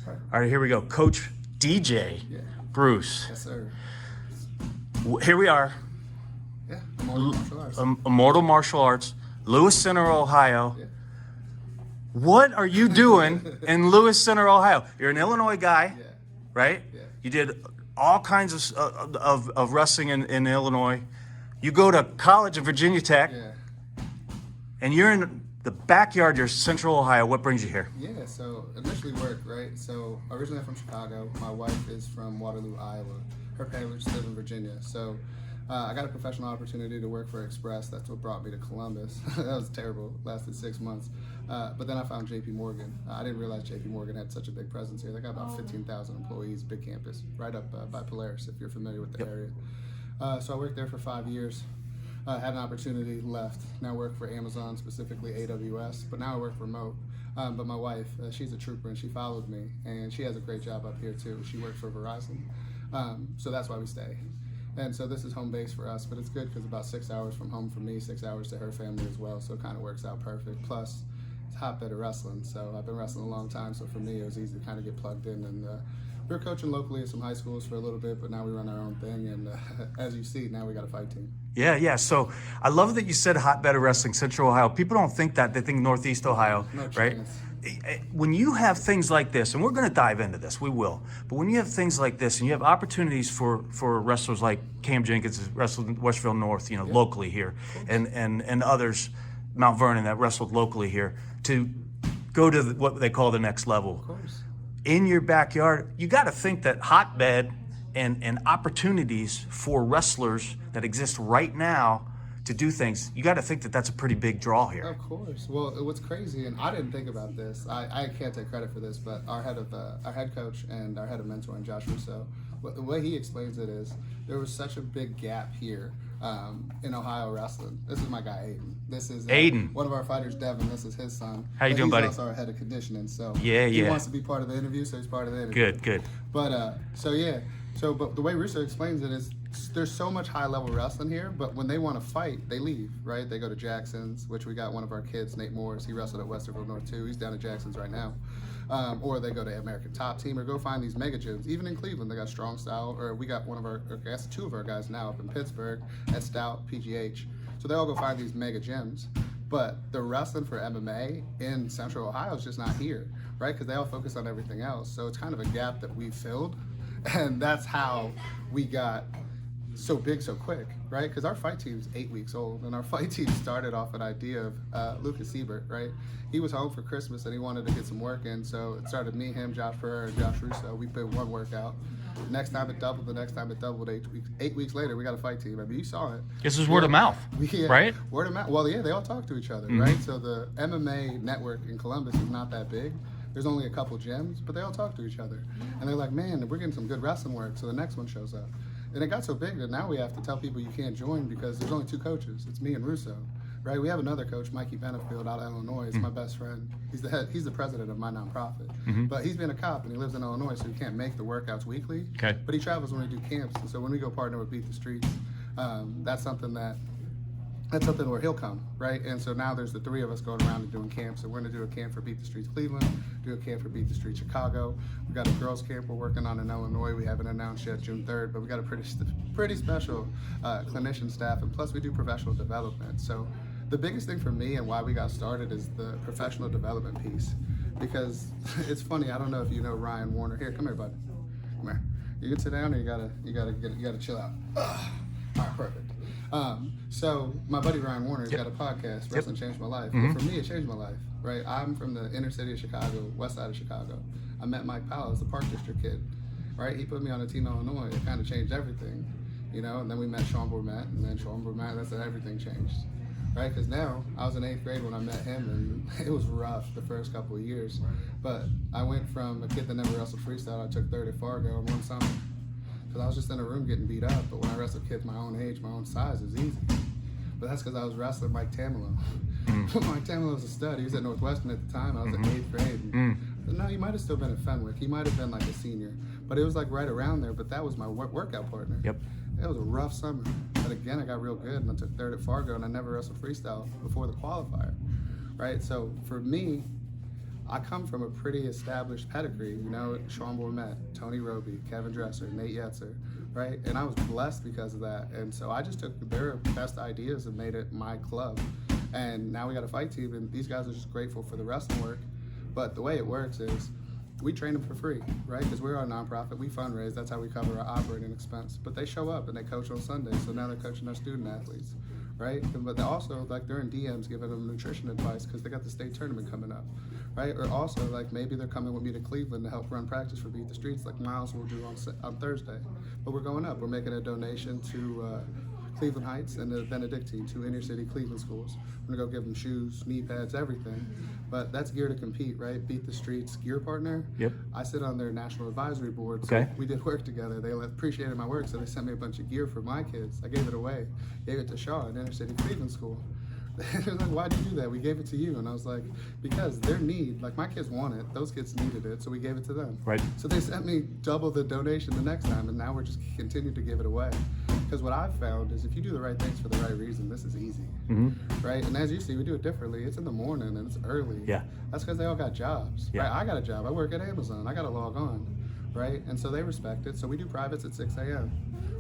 All right, here we go. Coach DJ Bruce. Yes, sir. Here we are. Yeah, Immortal Martial Arts. Immortal Martial Arts, Lewis Center, Ohio. Yeah. What are you doing in Lewis Center, Ohio? You're an Illinois guy, Yeah. right? Yeah. You did all kinds of wrestling in Illinois. You go to college at Virginia Tech, Yeah. and you're in the backyard. You're Central Ohio. What brings you here? Yeah, so initially work, right? So originally I'm from Chicago. My wife is from Waterloo, Iowa. Her parents live in Virginia. So I got a professional opportunity to work for Express. That's what brought me to Columbus. That was terrible. Lasted 6 months. But then I found JP Morgan. I didn't realize JP Morgan had such a big presence here. They got about 15,000 employees, big campus, right up by Polaris, if you're familiar with the area. So I worked there for 5 years. Had an opportunity, left. Now work for Amazon, specifically AWS, but now I work remote. But my wife, she's a trooper and she followed me, and she has a great job up here too. She works for Verizon. So that's why we stay. And so this is home base for us, but it's good because about 6 hours from home for me, 6 hours to her family as well. So it kind of works out perfect. Plus, it's a hotbed of wrestling. So I've been wrestling a long time. So for me, it was easy to kind of get plugged in. And we were coaching locally at some high schools for a little bit, but now we run our own thing. And as you see, now we got a fight team. Yeah. So I love that you said hotbed of wrestling, Central Ohio. People don't think that. They think Northeast Ohio, No right? chance. When you have things like this, and we're going to dive into this, we will, but when you have things like this and you have opportunities for wrestlers like Cam Jenkins, who wrestled in Westville North, locally here, and others, Mount Vernon, that wrestled locally here, to go to what they call the next level. Of course. In your backyard, you got to think that hotbed and opportunities for wrestlers that exist right now to do things, you got to think that that's a pretty big draw here. Of course. Well, what's crazy, and I didn't think about this. I can't take credit for this, but our head coach and our head of mentoring, Josh Russo, the way he explains it is there was such a big gap here in Ohio wrestling. This is my guy Aiden. This is Aiden, one of our fighters, Devin. This is his son. How you doing, buddy? He's also our head of conditioning, so Yeah. he wants to be part of the interview, so he's part of the interview. Good. But but the way Russo explains it is there's so much high level wrestling here, but when they want to fight, they leave, right? They go to Jackson's, which we got one of our kids, Nate Morris. He wrestled at Westerville North too. He's down at Jackson's right now. Or they go to American Top Team or go find these mega gyms. Even in Cleveland, they got Strong Style, or we got two of our guys now up in Pittsburgh at Stout, PGH. So they all go find these mega gyms. But the wrestling for MMA in Central Ohio is just not here, right? Because they all focus on everything else. So it's kind of a gap that we filled. And that's how we got so big so quick, right? Because our fight team's 8 weeks old, and our fight team started off an idea of Lucas Siebert, right? He was home for Christmas and he wanted to get some work in, so it started me, him, Josh Pereira, and Josh Russo. We put one workout. Next time it doubled. The next time it doubled. 8 weeks. 8 weeks later, we got a fight team. I mean, you saw it. This is word of mouth, right? Word of mouth. Well, yeah, they all talk to each other, right? So the MMA network in Columbus is not that big. There's only a couple gyms, but they all talk to each other. And they're like, man, we're getting some good wrestling work, so the next one shows up. And it got so big that now we have to tell people you can't join because there's only 2 coaches. It's me and Russo, right? We have another coach, Mikey Benefield, out of Illinois. He's my best friend. He's the president of my nonprofit. But he's been a cop and he lives in Illinois, so he can't make the workouts weekly. Okay. But he travels when we do camps. And so when we go partner with Beat the Streets, that's something where he'll come, right? And so now there's the 3 of us going around and doing camps. So we're going to do a camp for Beat the Streets Cleveland, do a camp for Beat the Streets Chicago. We've got a girls camp we're working on in Illinois. We haven't announced yet, June 3rd, but we got a pretty special clinician staff. And plus we do professional development. So the biggest thing for me and why we got started is the professional development piece. Because it's funny, I don't know if you know Ryan Warner. Here, come here, bud. Come here. You can sit down or you gotta chill out. All right, perfect. So my buddy Ryan Warner has got a podcast, Wrestling Changed My Life. But for me, it changed my life, right? I'm from the inner city of Chicago, west side of Chicago. I met Mike Powell as a Park District kid, right? He put me on a team in Illinois. It kind of changed everything, and then we met Sean Bourmet, and then Sean Bourmet, that's when everything changed, right? Because now, I was in 8th grade when I met him, and it was rough the first couple of years. But I went from a kid that never wrestled freestyle, I took 3rd at Fargo in one summer. Because I was just in a room getting beat up, but when I wrestled kids my own age, my own size, it was easy. But that's because I was wrestling Mike Tamilo. Mike Tamilo was a stud. He was at Northwestern at the time. I was in 8th grade. No, he might have still been at Fenwick. He might have been like a senior. But it was like right around there. But that was my workout partner. Yep. It was a rough summer. But again, I got real good, and I took 3rd at Fargo, and I never wrestled freestyle before the qualifier. Right? So for me, I come from a pretty established pedigree, you know, Sean Bourmet, Tony Roby, Kevin Dresser, Nate Yetzer, right? And I was blessed because of that. And so I just took their best ideas and made it my club. And now we got a fight team, and these guys are just grateful for the wrestling work. But the way it works is we train them for free, right? Because we're a nonprofit, we fundraise, that's how we cover our operating expense. But they show up and they coach on Sundays, so now they're coaching our student athletes, right? But they also, like, they're in DMs giving them nutrition advice because they got the state tournament coming up, right? Or also, like, maybe they're coming with me to Cleveland to help run practice for Beat the Streets, like Miles will do on Thursday. But we're going up, we're making a donation to Cleveland Heights and the Benedictine, two inner city Cleveland schools. We're gonna go give them shoes, knee pads, everything. But that's gear to compete, right? Beat the Streets gear partner. Yep. I sit on their national advisory board, Okay. so we did work together. They appreciated my work, so they sent me a bunch of gear for my kids. I gave it away, gave it to Shaw at inner city Cleveland school. They were like, why'd you do that? We gave it to you. And I was like, because their need, like my kids want it, those kids needed it, so we gave it to them. Right. So they sent me double the donation the next time, and now we're just continuing to give it away. Because what I've found is if you do the right things for the right reason, this is easy, right? And as you see, we do it differently. It's in the morning and it's early. Yeah. That's because they all got jobs, Yeah. right? I got a job. I work at Amazon. I got to log on, right? And so they respect it. So we do privates at 6 a.m.,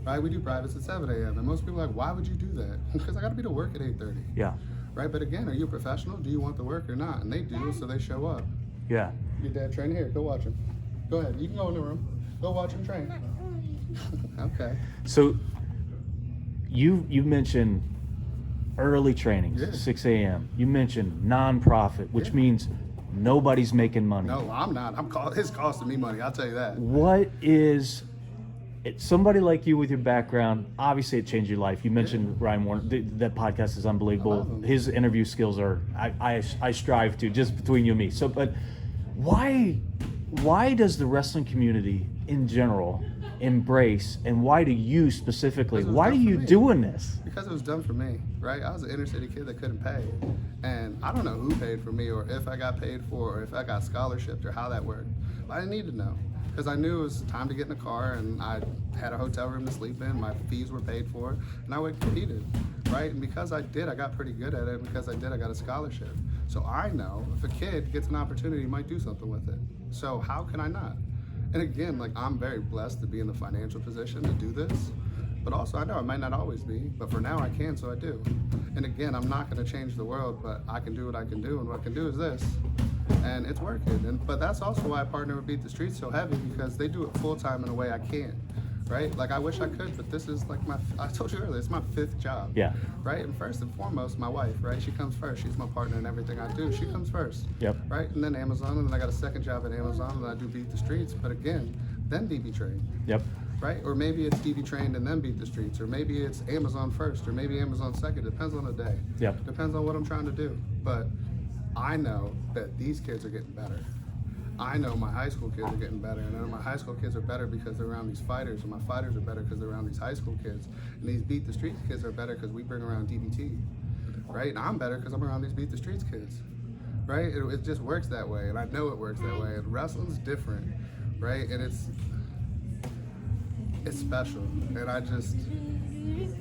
right? We do privates at 7 a.m. And most people are like, why would you do that? Because I got to be to work at 8:30. Yeah. Right, but again, are you a professional? Do you want the work or not? And they do, so they show up. Yeah. Your dad train here. Go watch him. Go ahead. You can go in the room. Go watch him train. Okay. So you mentioned early trainings, Yeah. 6 a.m. You mentioned nonprofit, which Yeah. means nobody's making money. No, I'm not. It's costing me money. I'll tell you that. What is somebody like you with your background? Obviously, it changed your life. You mentioned Ryan Warner. That podcast is I unbelievable. love him. His interview skills are I strive to, just between you and me. So, but why does the wrestling community in general embrace, and why do you specifically? Because it was Why are done for you me. doing this? Because it was done for me, right? I was an inner city kid that couldn't pay. And I don't know who paid for me or if I got paid for or if I got scholarshiped or how that worked. But I didn't need to know. Because I knew it was time to get in a car and I had a hotel room to sleep in, my fees were paid for, and I would compete it, right? And because I did, I got pretty good at it, and because I did, I got a scholarship. So I know if a kid gets an opportunity, he might do something with it. So how can I not? And again, like I'm very blessed to be in the financial position to do this, but also I know I might not always be, but for now I can, so I do. And again, I'm not gonna change the world, but I can do what I can do, and what I can do is this. And it's working. But that's also why I partner with Beat the Streets so heavy, because they do it full time in a way I can't, right? Like I wish I could, but this is like I told you earlier, it's my 5th job. Yeah. Right? And first and foremost, my wife, right? She comes first. She's my partner in everything I do. She comes first. Yep. Right? And then Amazon, and then I got a second job at Amazon, and I do Beat the Streets. But again, then DB Train. Yep. Right? Or maybe it's DB Trained and then Beat the Streets, or maybe it's Amazon first, or maybe Amazon second. Depends on the day. Yep. Depends on what I'm trying to do. But I know that these kids are getting better. I know my high school kids are getting better, and I know my high school kids are better because they're around these fighters, and my fighters are better because they're around these high school kids, and these Beat the Streets kids are better because we bring around DBT, right? And I'm better because I'm around these Beat the Streets kids, right? It just works that way, and I know it works that way, and wrestling's different, right? And it's special, and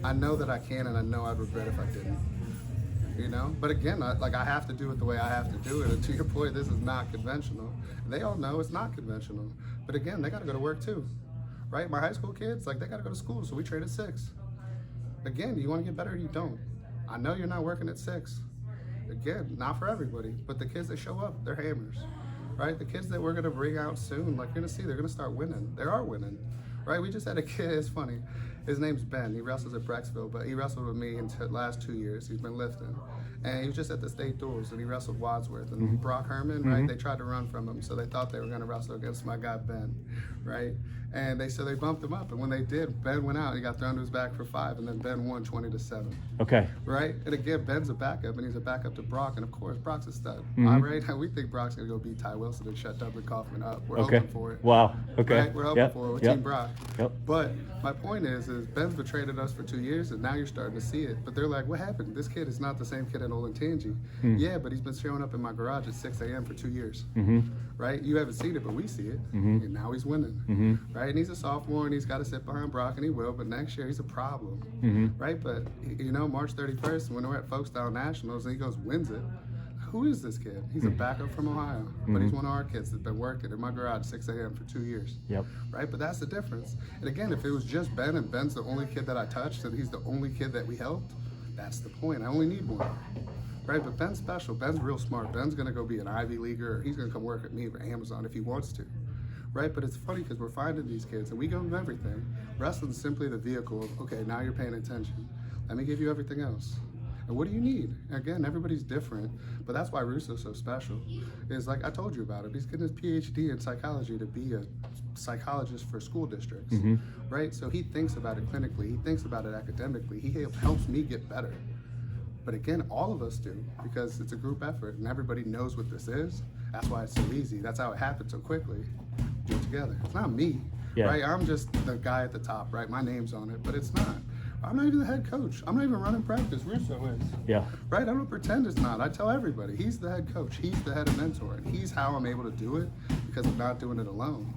I know that I can, and I know I'd regret if I didn't. You know, but again, I have to do it the way I have to do it. And to your point, this is not conventional. They all know it's not conventional. But again, they got to go to work too, right? My high school kids, like they got to go to school, so we train at 6. Again, do you want to get better or you don't? I know you're not working at 6. Again, not for everybody, but the kids that show up, they're hammers, right? The kids that we're going to bring out soon, like you're going to see, they're going to start winning. They are winning, right? We just had a kid, it's funny. His name's Ben. He wrestles at Brecksville, but he wrestled with me in the last 2 years. He's been lifting. And he was just at the state duels, and he wrestled Wadsworth. And Brock Herman, right, they tried to run from him, so they thought they were going to wrestle against my guy, Ben, right? And they bumped him up, and when they did, Ben went out, and he got thrown to his back for 5, and then Ben won 20-7. Okay. Right? And again, Ben's a backup, and he's a backup to Brock, and of course, Brock's a stud. All right? We think Brock's going to go beat Ty Wilson and shut Dudley Kaufman up. We're hoping for it. Wow. Okay. Right? We're hoping for it with Team Brock. Yep. But my point is Ben's betrayed us for 2 years, and now you're starting to see it. But they're like, what happened? This kid is not the same kid at Olentangy. Yeah, but he's been showing up in my garage at 6 a.m. for 2 years. Right? You haven't seen it, but we see it. And now he's winning. Right? And he's a sophomore, and he's got to sit behind Brock, and he will. But next year, he's a problem. Right? But, you know, March 31st, when we're at Folkstyle Nationals, and he goes, wins it. who is this kid? He's a backup from Ohio, but he's one of our kids that's been working in my garage 6 a.m. for 2 years. Yep. Right? But that's the difference. And again, if it was just Ben and Ben's the only kid that I touched and he's the only kid that we helped, that's the point. I only need one. Right? But Ben's special. Ben's real smart. Ben's going to go be an Ivy Leaguer, or he's going to come work at me for Amazon if he wants to. Right? But it's funny because we're finding these kids and we give them everything. Wrestling's simply the vehicle of, okay, now you're paying attention. Let me give you everything else. And what do you need? Again, everybody's different, but that's why Russo's so special. Is like I told you about him. He's getting his PhD in psychology to be a psychologist for school districts, right? So he thinks about it clinically. He thinks about it academically. He helps me get better. But again, all of us do because it's a group effort and everybody knows what this is. That's why it's so easy. That's how it happened so quickly. Do it together. It's not me, right? I'm just the guy at the top, right? My name's on it, but it's not. I'm not even the head coach. I'm not even running practice. Russo is. Yeah. Right? I don't pretend it's not. I tell everybody, he's the head coach. He's the head of mentor. And he's how I'm able to do it because I'm not doing it alone.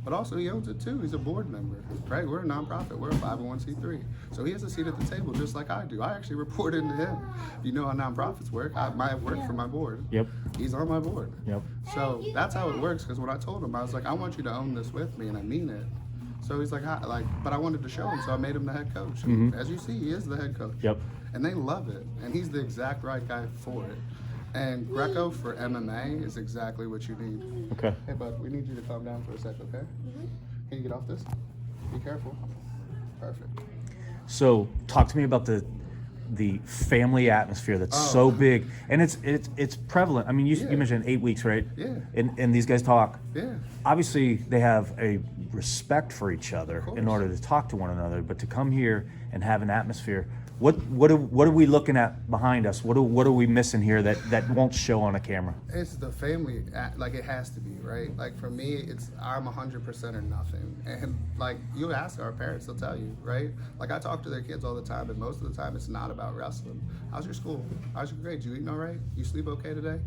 But also he owns it too. He's a board member, right? We're a nonprofit. We're a 501c3. So he has a seat at the table just like I do. I actually report into him. You know how nonprofits work. I work for my board. Yep. He's on my board. Yep. So that's how it works because when I told him, I was like, I want you to own this with me and I mean it. So he's like, but I wanted to show him, so I made him the head coach. As you see, he is the head coach. Yep. And they love it, and he's the exact right guy for it. And Greco for MMA is exactly what you need. Okay. Hey, bud, we need you to calm down for a sec, okay? Can you get off this? Be careful. Perfect. So talk to me about the family atmosphere that's so big, and it's prevalent. I mean, you mentioned 8 weeks, right? Yeah. And these guys talk. Yeah. Obviously, they have a respect for each other course. in order to talk to one another. But to come here and have an atmosphere, what are we looking at behind us? What are we missing here that won't show on a camera? It's the family, like it has to be, right? Like for me, I'm 100% or nothing. And like you ask our parents, they'll tell you, right? Like I talk to their kids all the time, and most of the time it's not about wrestling. How's your school? How's your grades? You eating all right? You sleep okay today?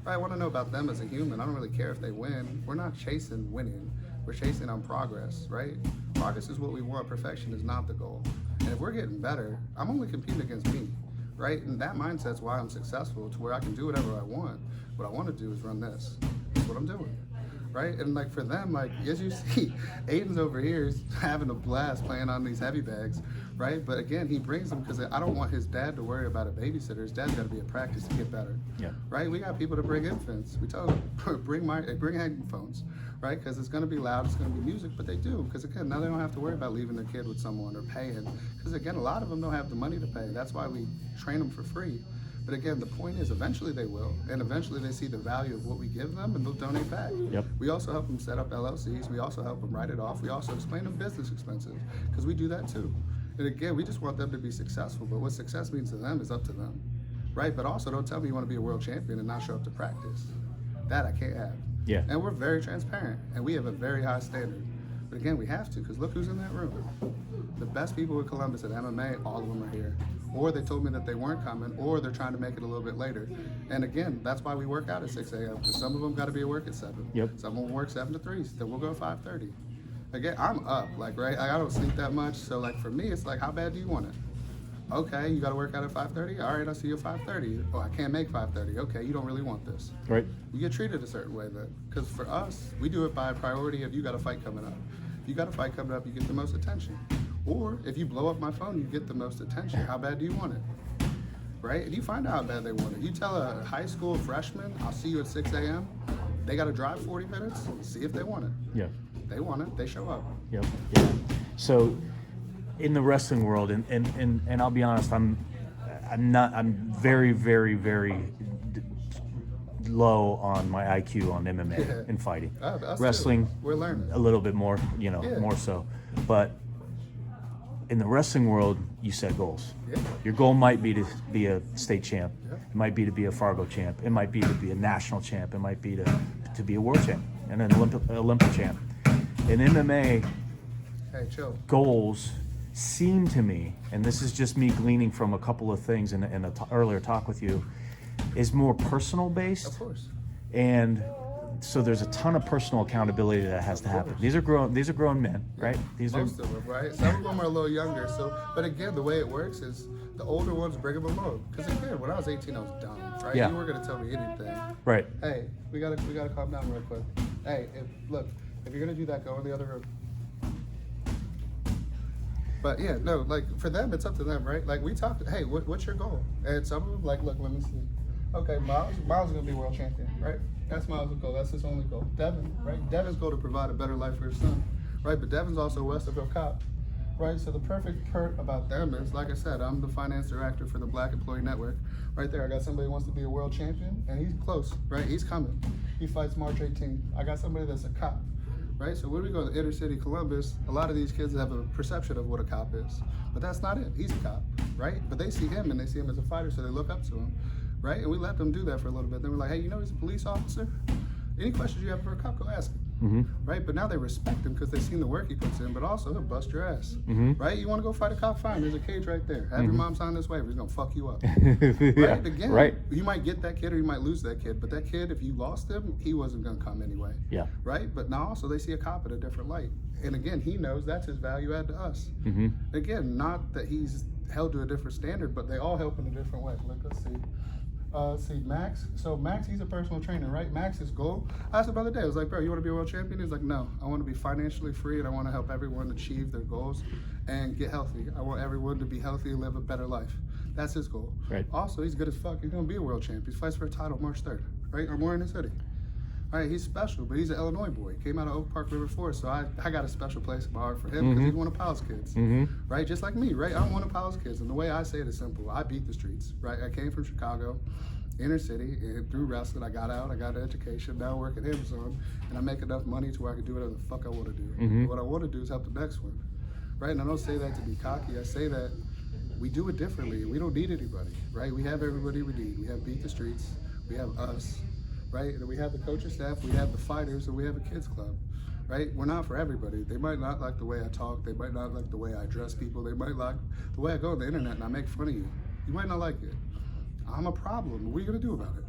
Right, I want to know about them as a human. I don't really care if they win. We're not chasing winning. We're chasing on progress, right? Progress is what we want. Perfection is not the goal. And if we're getting better, I'm only competing against me, right? And that mindset's why I'm successful, to where I can do whatever I want. What I want to do is run this. That's what I'm doing, right? And like for them, like as you see, Aiden's over here is having a blast playing on these heavy bags, right? But again, he brings them because I don't want his dad to worry about a babysitter. His dad's got to be at practice to get better, right? We got people to bring infants. We tell them bring headphones, right? Because it's going to be loud, it's going to be music, but they do because again, now they don't have to worry about leaving their kid with someone or paying. Because again, a lot of them don't have the money to pay. That's why we train them for free. But again, the point is eventually they will, and eventually they see the value of what we give them and they'll donate back. Yep. We also help them set up LLCs. We also help them write it off. We also explain them business expenses because we do that too. And again, we just want them to be successful, but what success means to them is up to them, right? But also don't tell me you want to be a world champion and not show up to practice. That I can't have. Yeah. And we're very transparent and we have a very high standard. But again, we have to because look who's in that room. The best people in Columbus at MMA, all of them are here. Or they told me that they weren't coming, or they're trying to make it a little bit later. And again, that's why we work out at 6 a.m. because some of them got to be at work at 7. Yep. Some of them work 7 to 3, then we'll go at 5:30. Again, I'm up, like, right? I don't sleep that much, so like for me, it's like, how bad do you want it? Okay, you got to work out at 5:30? All right, I'll see you at 5:30. Oh, I can't make 5:30. Okay, you don't really want this. Right. You get treated a certain way then. Because for us, we do it by priority of you got a fight coming up. If you got a fight coming up, you get the most attention. Or if you blow up my phone, you get the most attention. How bad do you want it? Right? And you find out how bad they want it. You tell a high school freshman, I'll see you at 6 a.m. They got to drive 40 minutes. See if they want it. Yeah. They want it. They show up. Yep. Yeah. So, in the wrestling world, and I'll be honest, I'm very, very, very low on my IQ on MMA and fighting. Wrestling, we're learning a little bit more, more so. But in the wrestling world, you set goals. Yeah. Your goal might be to be a state champ. Yeah. It might be to be a Fargo champ. It might be to be a national champ. It might be to be a world champ and an Olympic champ. In MMA, Hey, chill. goals seem to me, and this is just me gleaning from a couple of things in an earlier talk with you, is more personal based. Of course. And so there's a ton of personal accountability that has to happen. These are grown men, right? These Most of them, right? Some of them are a little younger. So, but again, the way it works is the older ones bring them along. Because again, when I was 18, I was dumb, right? Yeah. You weren't gonna tell me anything. Right. Hey, we gotta calm down real quick. Hey, if you're gonna do that, go in the other room. But yeah, no, like for them, it's up to them, right? Like we talked, hey, what's your goal? And some of them like, look, let me see. Okay, Miles is gonna be world champion, right? That's Miles' goal. That's his only goal. Devin, right? Devin's goal to provide a better life for his son, right? But Devin's also a Westerville cop, right? So the perfect part about them is, like I said, I'm the finance director for the Black Employee Network. Right there, I got somebody who wants to be a world champion, and he's close, right? He's coming. He fights March 18th. I got somebody that's a cop, right? So when we go to inner city Columbus, a lot of these kids have a perception of what a cop is, but that's not it. He's a cop, right? But they see him and they see him as a fighter, so they look up to him, right? And we let them do that for a little bit. Then we're like, hey, you know he's a police officer? Any questions you have for a cop, go ask him. Right? But now they respect him because they've seen the work he puts in, but also he'll bust your ass. Right? You want to go fight a cop? Fine. There's a cage right there. Have your mom sign this waiver. He's going to fuck you up. Right? Again, right. You might get that kid or you might lose that kid, but that kid, if you lost him, he wasn't going to come anyway. Yeah. Right? But now also they see a cop in a different light. And again, he knows that's his value add to us. Again, not that he's held to a different standard, but they all help in a different way. Like, let's see. See, Max. So Max, he's a personal trainer, right? Max's goal. I asked him the other day. I was like, bro, you want to be a world champion? He's like, no. I want to be financially free, and I want to help everyone achieve their goals and get healthy. I want everyone to be healthy and live a better life. That's his goal. Right. Also, he's good as fuck. He's gonna be a world champion. He fights for a title March 3rd, right? Or more in the city. All right, he's special, but he's an Illinois boy. He came out of Oak Park River Forest, so I got a special place in my heart for him because he's one of Powell's kids, right? Just like me, right? I'm one of Powell's kids, and the way I say it is simple. I beat the streets, right? I came from Chicago, inner city, and through wrestling, I got out, I got an education, now I work at Amazon, and I make enough money to where I can do whatever the fuck I want to do. What I want to do is help the next one, right? And I don't say that to be cocky. I say that we do it differently. We don't need anybody, right? We have everybody we need. We have Beat the Streets, we have us, right? And we have the coaching staff, we have the fighters, and we have a kids club, right? We're not for everybody. They might not like the way I talk. They might not like the way I address people. They might like the way I go on the internet and I make fun of you. You might not like it. I'm a problem. What are you gonna do about it?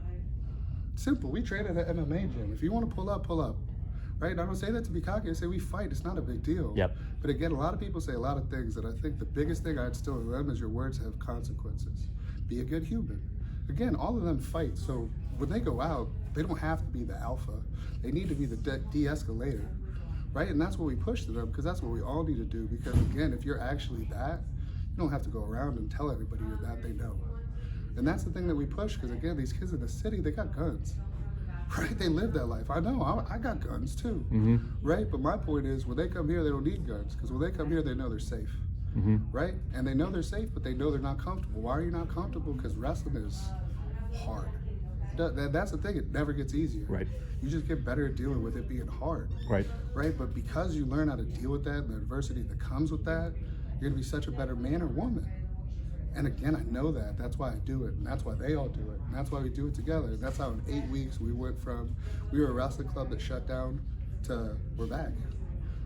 Simple. We train at an MMA gym. If you want to pull up, right? And I don't say that to be cocky. I say we fight. It's not a big deal. Yep. But again, a lot of people say a lot of things, and I think the biggest thing I instill in them is your words have consequences. Be a good human. Again, all of them fight. So when they go out, they don't have to be the alpha. They need to be the de-escalator, right? And that's what we push to them because that's what we all need to do. Because again, if you're actually that, you don't have to go around and tell everybody you're that. They know. And that's the thing that we push, because again, these kids in the city, they got guns, right? They live that life. I know, I got guns too, right? But my point is, when they come here, they don't need guns, because when they come here, they know they're safe, right? And they know they're safe, but they know they're not comfortable. Why are you not comfortable? Because wrestling is hard. That's the thing, it never gets easier. Right. You just get better at dealing with it being hard. Right. Right? But because you learn how to deal with that, and the adversity that comes with that, you're gonna be such a better man or woman. And again, I know that. That's why I do it. And that's why they all do it. And that's why we do it together. And that's how in 8 weeks we went from, we were a wrestling club that shut down to we're back,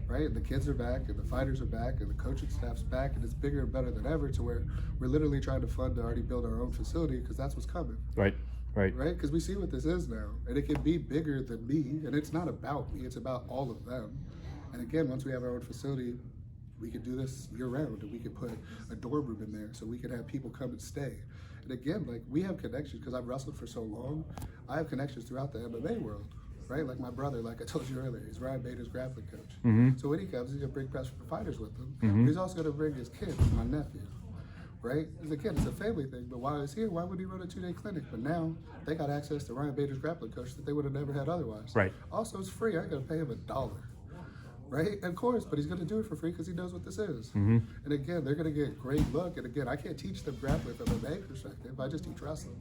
right? And the kids are back and the fighters are back and the coaching staff's back and it's bigger and better than ever to where we're literally trying to fund to already build our own facility because that's what's coming. Right. Right. Right? Because we see what this is now. And it can be bigger than me. And it's not about me. It's about all of them. And again, once we have our own facility, we could do this year round and we could put a dorm room in there so we could have people come and stay. And again, like we have connections because I've wrestled for so long. I have connections throughout the MMA world, right? Like my brother, like I told you earlier, he's Ryan Bader's grappling coach. So when he comes, he's gonna bring press fighters with him. But he's also gonna bring his kid, my nephew, right? As a kid, it's a family thing, but while he's here, why would he run a 2-day clinic? But now they got access to Ryan Bader's grappling coach that they would have never had otherwise. Right. Also, it's free. I ain't gonna pay him $1. Right? Of course, but he's going to do it for free because he knows what this is. And again, they're going to get a great look. And again, I can't teach them grappling from an MMA perspective. I just teach wrestling.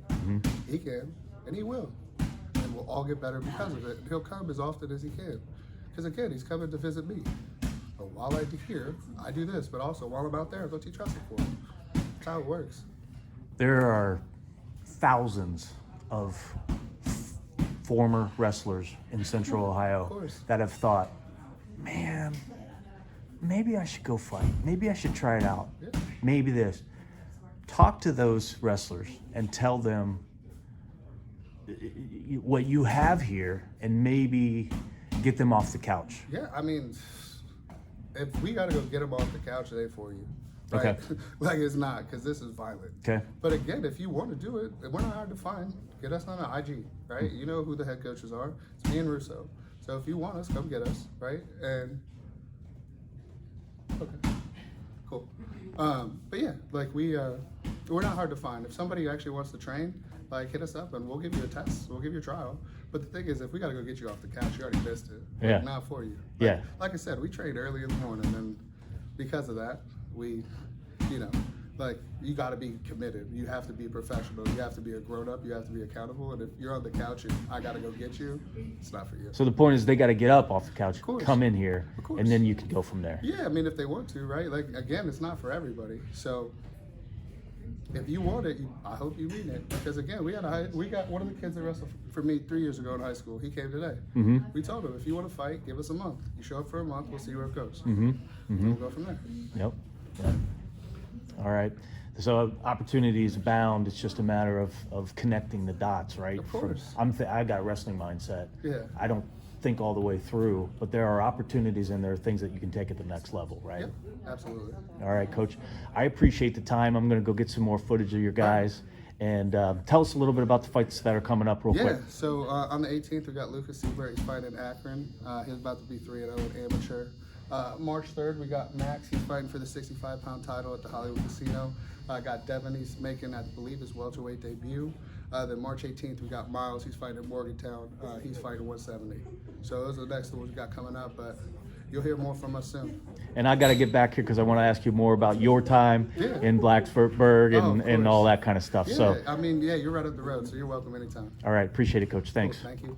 He can, and he will. And we'll all get better because of it. And he'll come as often as he can. Because again, he's coming to visit me. But while I'm here, I do this. But also, while I'm out there, I go teach wrestling for him. That's how it works. There are thousands of former wrestlers in Central Ohio that have thought, man, maybe I should go fight. Maybe I should try it out. Maybe this. Talk to those wrestlers and tell them what you have here and maybe get them off the couch. Yeah, I mean, if we got to go get them off the couch, it ain't for you. Right? Okay. Like it's not, because this is violent. Okay. But again, if you want to do it, we're not hard to find. Get us on an IG, right? You know who the head coaches are. It's me and Russo. So if you want us, come get us, right? And okay, cool. But yeah, like we're not hard to find. If somebody actually wants to train, like hit us up and we'll give you a test. We'll give you a trial. But the thing is, if we got to go get you off the couch, you already missed it. Like, Yeah. not for you. Yeah. Like I said, we trained early in the morning, and because of that, we, like you got to be committed. You have to be professional. You have to be a grown up. You have to be accountable. And if you're on the couch and I got to go get you, it's not for you. So the point is they got to get up off the couch, course. come in here, Of course. and then you can go from there. Yeah, I mean, if they want to, right? Like, again, it's not for everybody. So if you want it, I hope you mean it. Because again, we got one of the kids that wrestled for me 3 years ago in high school. He came today. Mm-hmm. We told him, if you want to fight, give us a month. You show up for a month, we'll see where it goes. Mm-hmm. And we'll go from there. Yep. Yeah. All right. So opportunities abound. It's just a matter of connecting the dots, right? Of course. I got a wrestling mindset. Yeah. I don't think all the way through, but there are opportunities and there are things that you can take at the next level, right? Yep, absolutely. All right, Coach. I appreciate the time. I'm going to go get some more footage of your guys. And tell us a little bit about the fights that are coming up real quick. Yeah, so on the 18th, we got Lucas Seibert. He's fighting in Akron. He's about to be 3-0 amateur. March 3rd, we got Max. He's fighting for the 65-pound title at the Hollywood Casino. Got Devin. He's making, I believe, his welterweight debut. Then March 18th, we got Miles. He's fighting in Morgantown. He's fighting 170. So those are the next ones we got coming up. But you'll hear more from us soon. And I got to get back here because I want to ask you more about your time Yeah. in Blacksburg and course. all that kind of stuff. Yeah, So, I mean, yeah, you're right up the road, so you're welcome anytime. all right, appreciate it, Coach. Thanks. Cool, thank you.